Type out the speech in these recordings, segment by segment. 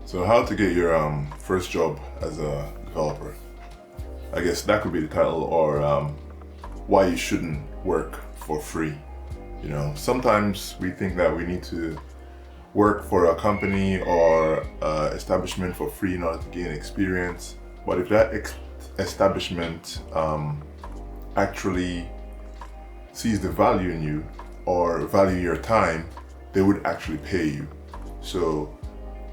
So how to get your first job as a developer? I guess that could be the title, or why you shouldn't work for free. Sometimes we think that we need to work for a company or establishment for free in order to gain experience. But if that establishment actually sees the value in you or value your time, they would actually pay you. So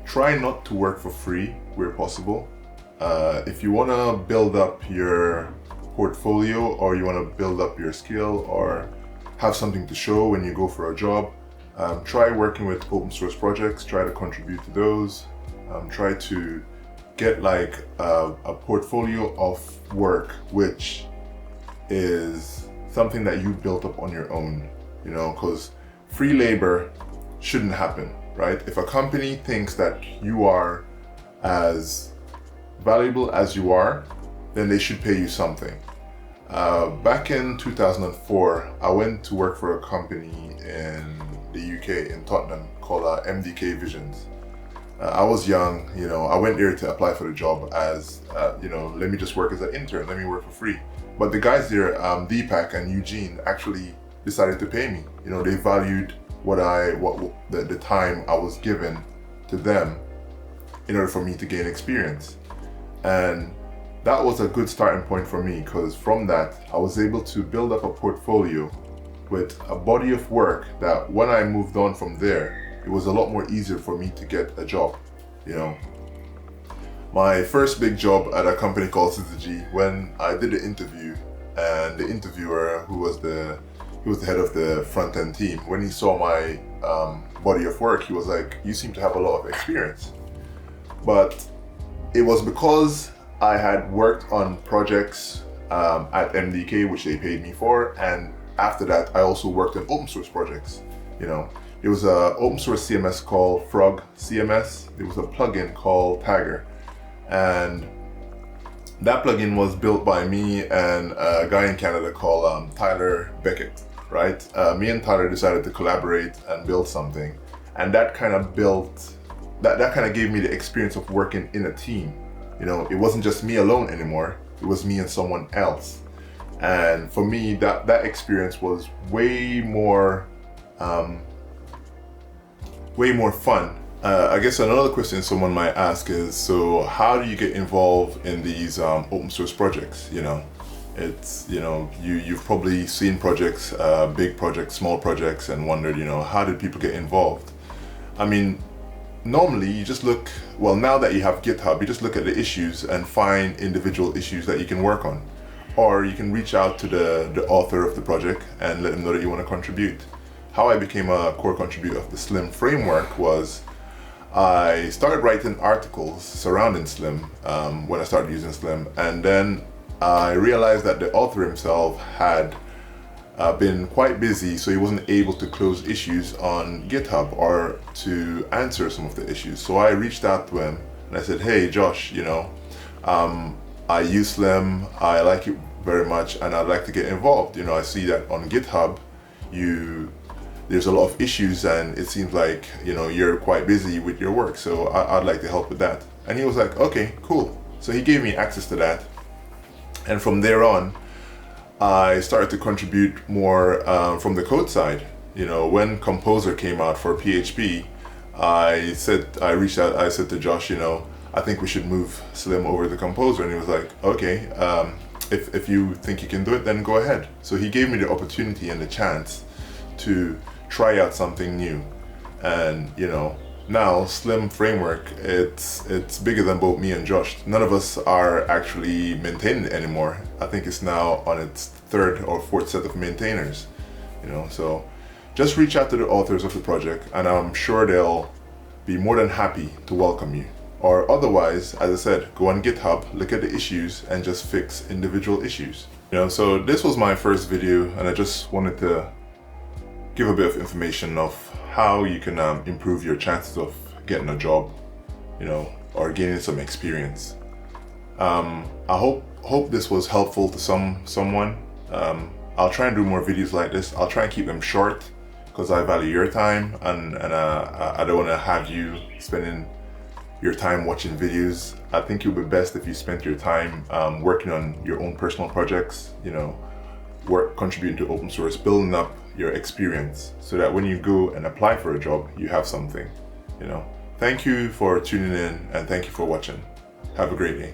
try not to work for free where possible. If you want to build up your portfolio, or you want to build up your skill, or have something to show when you go for a job, try working with open source projects, try to contribute to those, try to get like a portfolio of work which is something that you built up on your own, because free labor shouldn't happen, right? If a company thinks that you are as valuable as you are, then they should pay you something. Back in 2004, I went to work for a company in the UK, in Tottenham, called MDK Visions. I was young, I went there to apply for the job as, let me just work as an intern, let me work for free. But the guys there, Deepak and Eugene, actually decided to pay me. They valued the time I was given to them in order for me to gain experience. And that was a good starting point for me, because from that, I was able to build up a portfolio with a body of work that when I moved on from there, it was a lot more easier for me to get a job. My first big job at a company called Syzygy, when I did the interview, and the interviewer, who was the head of the front end team, when he saw my body of work, he was like, "You seem to have a lot of experience." But it was because I had worked on projects at MDK, which they paid me for, and after that, I also worked on open source projects. There was an open source CMS called Frog CMS. There was a plugin called Tagger, and that plugin was built by me and a guy in Canada called Tyler Beckett. Right? Me and Tyler decided to collaborate and build something, and that kind of gave me the experience of working in a team. It wasn't just me alone anymore. It was me and someone else. And for me, that experience was way more fun. I guess another question someone might ask is, so how do you get involved in these open source projects? It's, you've probably seen projects, big projects, small projects, and wondered, how did people get involved? I mean, normally you just look, now that you have GitHub, you just look at the issues and find individual issues that you can work on. Or you can reach out to the author of the project and let them know that you want to contribute. How I became a core contributor of the Slim framework was I started writing articles surrounding Slim when I started using Slim, and then I realized that the author himself had been quite busy, so he wasn't able to close issues on GitHub or to answer some of the issues. So I reached out to him and I said, "Hey Josh, I use Slim, I like it very much, and I'd like to get involved. I see that on GitHub there's a lot of issues, and it seems like you're quite busy with your work, so I'd like to help with that." And he was like, "Okay, cool." So he gave me access to that, and from there on I started to contribute more from the code side. When Composer came out for PHP, I reached out, I said to Josh, I think we should move Slim over to Composer, and he was like, "Okay, if you think you can do it, then go ahead." So he gave me the opportunity and the chance to try out something new. And now Slim framework, it's bigger than both me and Josh. None of us are actually maintaining it anymore. I think it's now on its third or fourth set of maintainers. So just reach out to the authors of the project, and I'm sure they'll be more than happy to welcome you. Or otherwise, as I said, go on GitHub, look at the issues, and just fix individual issues. So this was my first video, and I just wanted to give a bit of information of how you can improve your chances of getting a job, or gaining some experience. I hope this was helpful to someone. I'll try and do more videos like this. I'll try and keep them short, because I value your time, and I don't want to have you spending your time watching videos. I think it would be best if you spent your time working on your own personal projects, you know, contributing to open source, building up your experience so that when you go and apply for a job, you have something, you know. Thank you for tuning in and thank you for watching. Have a great day.